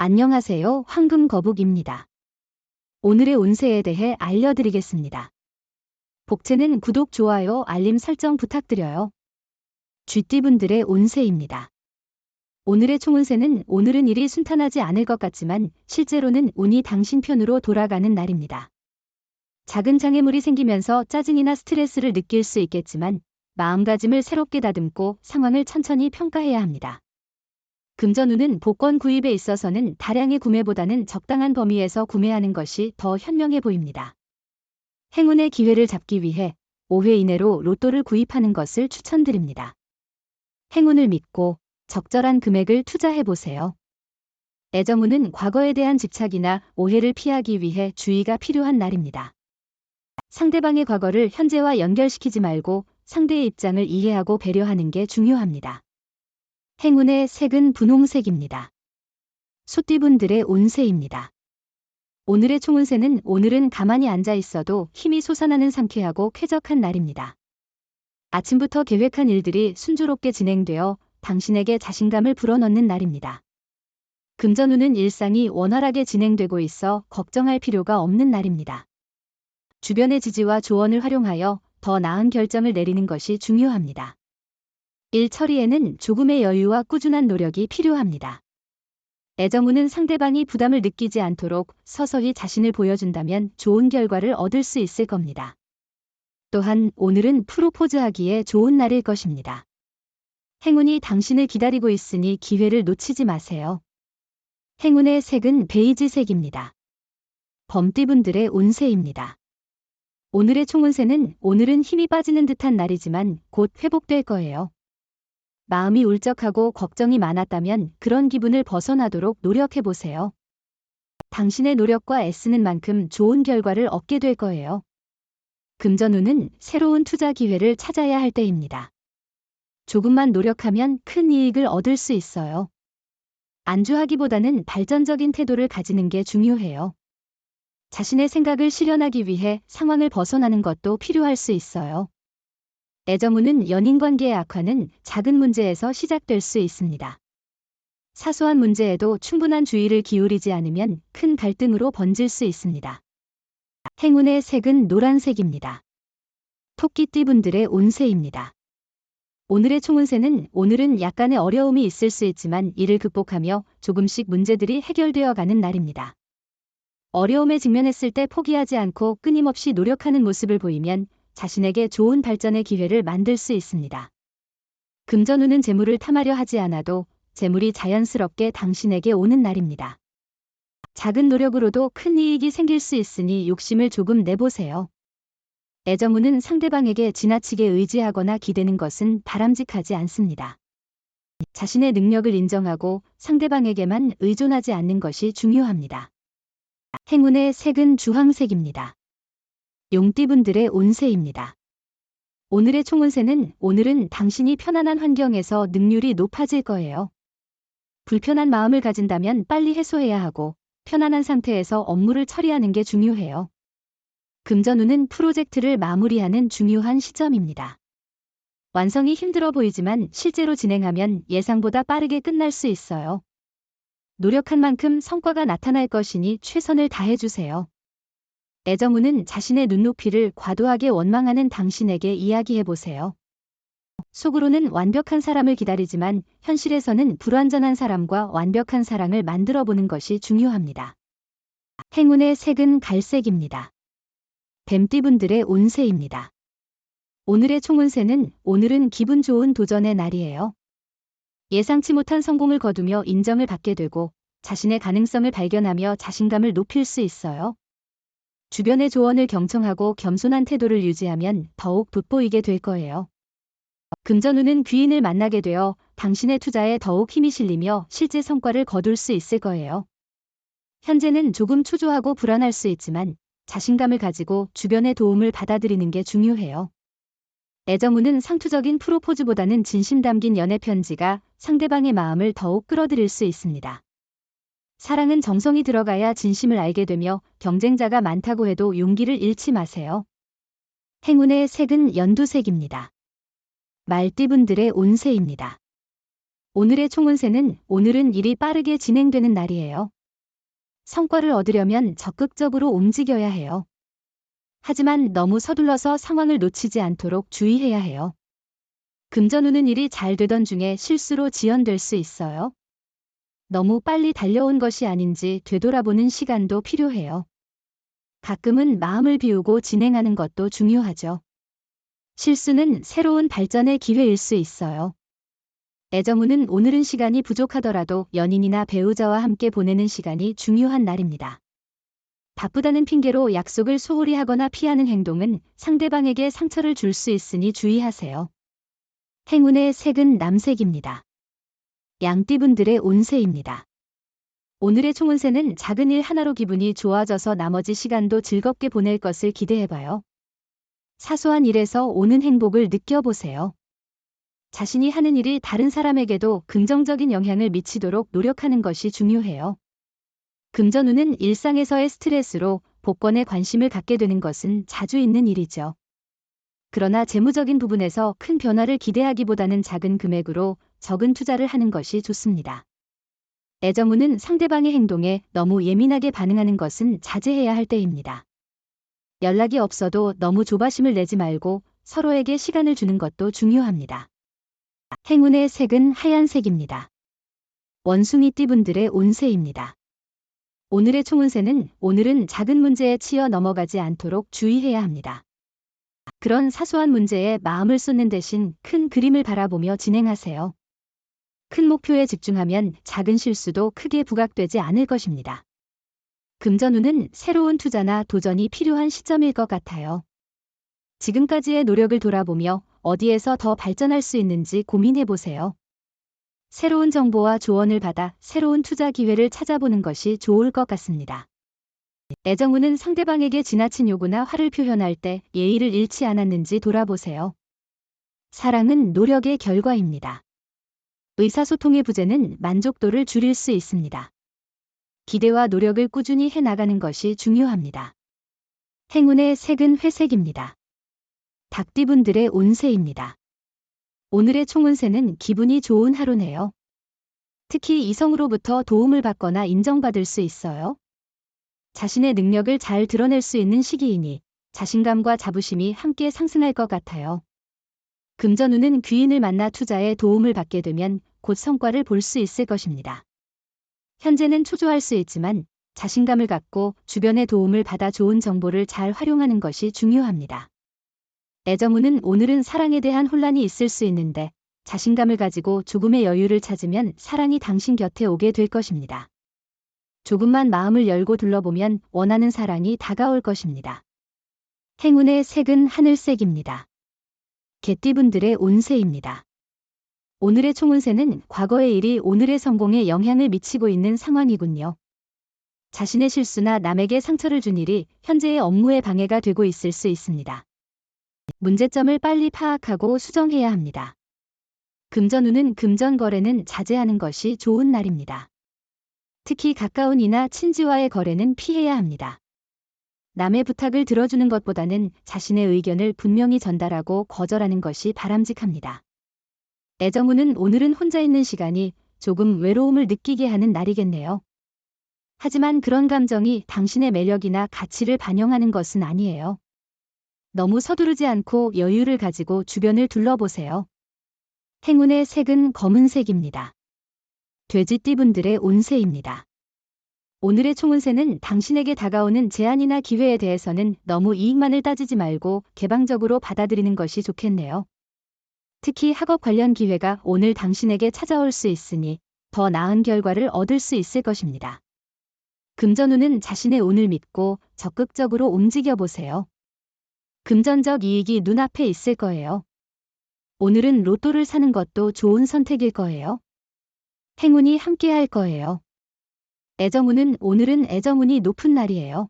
안녕하세요. 황금거북입니다. 오늘의 운세에 대해 알려드리겠습니다. 복채는 구독, 좋아요, 알림 설정 부탁드려요. 쥐띠분들의 운세입니다. 오늘의 총운세는 오늘은 일이 순탄하지 않을 것 같지만 실제로는 운이 당신 편으로 돌아가는 날입니다. 작은 장애물이 생기면서 짜증이나 스트레스를 느낄 수 있겠지만 마음가짐을 새롭게 다듬고 상황을 천천히 평가해야 합니다. 금전운은 복권 구입에 있어서는 다량의 구매보다는 적당한 범위에서 구매하는 것이 더 현명해 보입니다. 행운의 기회를 잡기 위해 5회 이내로 로또를 구입하는 것을 추천드립니다. 행운을 믿고 적절한 금액을 투자해보세요. 애정운은 과거에 대한 집착이나 오해를 피하기 위해 주의가 필요한 날입니다. 상대방의 과거를 현재와 연결시키지 말고 상대의 입장을 이해하고 배려하는 게 중요합니다. 행운의 색은 분홍색입니다. 소띠분들의 운세입니다. 오늘의 총운세는 오늘은 가만히 앉아 있어도 힘이 솟아나는 상쾌하고 쾌적한 날입니다. 아침부터 계획한 일들이 순조롭게 진행되어 당신에게 자신감을 불어넣는 날입니다. 금전운은 일상이 원활하게 진행되고 있어 걱정할 필요가 없는 날입니다. 주변의 지지와 조언을 활용하여 더 나은 결정을 내리는 것이 중요합니다. 일 처리에는 조금의 여유와 꾸준한 노력이 필요합니다. 애정운은 상대방이 부담을 느끼지 않도록 서서히 자신을 보여준다면 좋은 결과를 얻을 수 있을 겁니다. 또한 오늘은 프로포즈하기에 좋은 날일 것입니다. 행운이 당신을 기다리고 있으니 기회를 놓치지 마세요. 행운의 색은 베이지색입니다. 범띠분들의 운세입니다. 오늘의 총운세는 오늘은 힘이 빠지는 듯한 날이지만 곧 회복될 거예요. 마음이 울적하고 걱정이 많았다면 그런 기분을 벗어나도록 노력해보세요. 당신의 노력과 애쓰는 만큼 좋은 결과를 얻게 될 거예요. 금전운은 새로운 투자 기회를 찾아야 할 때입니다. 조금만 노력하면 큰 이익을 얻을 수 있어요. 안주하기보다는 발전적인 태도를 가지는 게 중요해요. 자신의 생각을 실현하기 위해 상황을 벗어나는 것도 필요할 수 있어요. 애정운은 연인관계의 악화는 작은 문제에서 시작될 수 있습니다. 사소한 문제에도 충분한 주의를 기울이지 않으면 큰 갈등으로 번질 수 있습니다. 행운의 색은 노란색입니다. 토끼띠분들의 운세입니다. 오늘의 총운세는 오늘은 약간의 어려움이 있을 수 있지만 이를 극복하며 조금씩 문제들이 해결되어 가는 날입니다. 어려움에 직면했을 때 포기하지 않고 끊임없이 노력하는 모습을 보이면 자신에게 좋은 발전의 기회를 만들 수 있습니다. 금전운은 재물을 탐하려 하지 않아도 재물이 자연스럽게 당신에게 오는 날입니다. 작은 노력으로도 큰 이익이 생길 수 있으니 욕심을 조금 내보세요. 애정운은 상대방에게 지나치게 의지하거나 기대는 것은 바람직하지 않습니다. 자신의 능력을 인정하고 상대방에게만 의존하지 않는 것이 중요합니다. 행운의 색은 주황색입니다. 용띠분들의 운세입니다. 오늘의 총운세는 오늘은 당신이 편안한 환경에서 능률이 높아질 거예요. 불편한 마음을 가진다면 빨리 해소해야 하고 편안한 상태에서 업무를 처리하는 게 중요해요. 금전운은 프로젝트를 마무리하는 중요한 시점입니다. 완성이 힘들어 보이지만 실제로 진행하면 예상보다 빠르게 끝날 수 있어요. 노력한 만큼 성과가 나타날 것이니 최선을 다해주세요. 애정운은 자신의 눈높이를 과도하게 원망하는 당신에게 이야기해보세요. 속으로는 완벽한 사람을 기다리지만 현실에서는 불완전한 사람과 완벽한 사랑을 만들어보는 것이 중요합니다. 행운의 색은 갈색입니다. 뱀띠분들의 운세입니다. 오늘의 총운세는 오늘은 기분 좋은 도전의 날이에요. 예상치 못한 성공을 거두며 인정을 받게 되고 자신의 가능성을 발견하며 자신감을 높일 수 있어요. 주변의 조언을 경청하고 겸손한 태도를 유지하면 더욱 돋보이게 될 거예요. 금전운은 귀인을 만나게 되어 당신의 투자에 더욱 힘이 실리며 실제 성과를 거둘 수 있을 거예요. 현재는 조금 초조하고 불안할 수 있지만 자신감을 가지고 주변의 도움을 받아들이는 게 중요해요. 애정운은 상투적인 프로포즈보다는 진심 담긴 연애 편지가 상대방의 마음을 더욱 끌어들일 수 있습니다. 사랑은 정성이 들어가야 진심을 알게 되며 경쟁자가 많다고 해도 용기를 잃지 마세요. 행운의 색은 연두색입니다. 말띠분들의 운세입니다. 오늘의 총운세는 오늘은 일이 빠르게 진행되는 날이에요. 성과를 얻으려면 적극적으로 움직여야 해요. 하지만 너무 서둘러서 상황을 놓치지 않도록 주의해야 해요. 금전운은 일이 잘 되던 중에 실수로 지연될 수 있어요. 너무 빨리 달려온 것이 아닌지 되돌아보는 시간도 필요해요. 가끔은 마음을 비우고 진행하는 것도 중요하죠. 실수는 새로운 발전의 기회일 수 있어요. 애정운은 오늘은 시간이 부족하더라도 연인이나 배우자와 함께 보내는 시간이 중요한 날입니다. 바쁘다는 핑계로 약속을 소홀히 하거나 피하는 행동은 상대방에게 상처를 줄 수 있으니 주의하세요. 행운의 색은 남색입니다. 양띠분들의 운세입니다. 오늘의 총운세는 작은 일 하나로 기분이 좋아져서 나머지 시간도 즐겁게 보낼 것을 기대해봐요. 사소한 일에서 오는 행복을 느껴보세요. 자신이 하는 일이 다른 사람에게도 긍정적인 영향을 미치도록 노력하는 것이 중요해요. 금전운은 일상에서의 스트레스로 복권에 관심을 갖게 되는 것은 자주 있는 일이죠. 그러나 재무적인 부분에서 큰 변화를 기대하기보다는 작은 금액으로 적은 투자를 하는 것이 좋습니다. 애정운은 상대방의 행동에 너무 예민하게 반응하는 것은 자제해야 할 때입니다. 연락이 없어도 너무 조바심을 내지 말고 서로에게 시간을 주는 것도 중요합니다. 행운의 색은 하얀색입니다. 원숭이띠분들의 운세입니다. 오늘의 총운세는 오늘은 작은 문제에 치여 넘어가지 않도록 주의해야 합니다. 그런 사소한 문제에 마음을 쏟는 대신 큰 그림을 바라보며 진행하세요. 큰 목표에 집중하면 작은 실수도 크게 부각되지 않을 것입니다. 금전운은 새로운 투자나 도전이 필요한 시점일 것 같아요. 지금까지의 노력을 돌아보며 어디에서 더 발전할 수 있는지 고민해 보세요. 새로운 정보와 조언을 받아 새로운 투자 기회를 찾아보는 것이 좋을 것 같습니다. 애정운은 상대방에게 지나친 요구나 화를 표현할 때 예의를 잃지 않았는지 돌아보세요. 사랑은 노력의 결과입니다. 의사소통의 부재는 만족도를 줄일 수 있습니다. 기대와 노력을 꾸준히 해나가는 것이 중요합니다. 행운의 색은 회색입니다. 닭띠분들의 운세입니다. 오늘의 총운세는 기분이 좋은 하루네요. 특히 이성으로부터 도움을 받거나 인정받을 수 있어요. 자신의 능력을 잘 드러낼 수 있는 시기이니 자신감과 자부심이 함께 상승할 것 같아요. 금전운은 귀인을 만나 투자에 도움을 받게 되면 곧 성과를 볼 수 있을 것입니다. 현재는 초조할 수 있지만 자신감을 갖고 주변의 도움을 받아 좋은 정보를 잘 활용하는 것이 중요합니다. 애정운은 오늘은 사랑에 대한 혼란이 있을 수 있는데 자신감을 가지고 조금의 여유를 찾으면 사랑이 당신 곁에 오게 될 것입니다. 조금만 마음을 열고 둘러보면 원하는 사랑이 다가올 것입니다. 행운의 색은 하늘색입니다. 개띠분들의 운세입니다. 오늘의 총운세는 과거의 일이 오늘의 성공에 영향을 미치고 있는 상황이군요. 자신의 실수나 남에게 상처를 준 일이 현재의 업무에 방해가 되고 있을 수 있습니다. 문제점을 빨리 파악하고 수정해야 합니다. 금전운은 금전 거래는 자제하는 것이 좋은 날입니다. 특히 가까운 이나 친지와의 거래는 피해야 합니다. 남의 부탁을 들어주는 것보다는 자신의 의견을 분명히 전달하고 거절하는 것이 바람직합니다. 애정운은 오늘은 혼자 있는 시간이 조금 외로움을 느끼게 하는 날이겠네요. 하지만 그런 감정이 당신의 매력이나 가치를 반영하는 것은 아니에요. 너무 서두르지 않고 여유를 가지고 주변을 둘러보세요. 행운의 색은 검은색입니다. 돼지띠분들의 운세입니다. 오늘의 총운세는 당신에게 다가오는 제안이나 기회에 대해서는 너무 이익만을 따지지 말고 개방적으로 받아들이는 것이 좋겠네요. 특히 학업 관련 기회가 오늘 당신에게 찾아올 수 있으니 더 나은 결과를 얻을 수 있을 것입니다. 금전운은 자신의 운을 믿고 적극적으로 움직여 보세요. 금전적 이익이 눈앞에 있을 거예요. 오늘은 로또를 사는 것도 좋은 선택일 거예요. 행운이 함께할 거예요. 애정운은 오늘은 애정운이 높은 날이에요.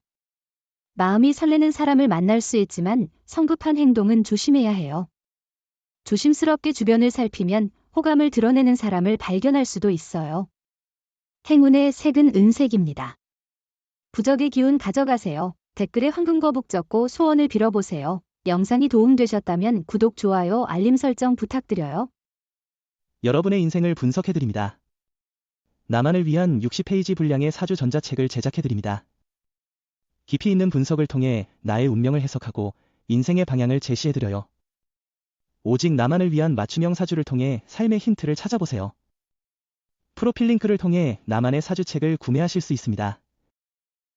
마음이 설레는 사람을 만날 수 있지만 성급한 행동은 조심해야 해요. 조심스럽게 주변을 살피면 호감을 드러내는 사람을 발견할 수도 있어요. 행운의 색은 은색입니다. 부적의 기운 가져가세요. 댓글에 황금거북 적고 소원을 빌어보세요. 영상이 도움되셨다면 구독, 좋아요, 알림 설정 부탁드려요. 여러분의 인생을 분석해드립니다. 나만을 위한 60페이지 분량의 사주 전자책을 제작해드립니다. 깊이 있는 분석을 통해 나의 운명을 해석하고 인생의 방향을 제시해드려요. 오직 나만을 위한 맞춤형 사주를 통해 삶의 힌트를 찾아보세요. 프로필 링크를 통해 나만의 사주책을 구매하실 수 있습니다.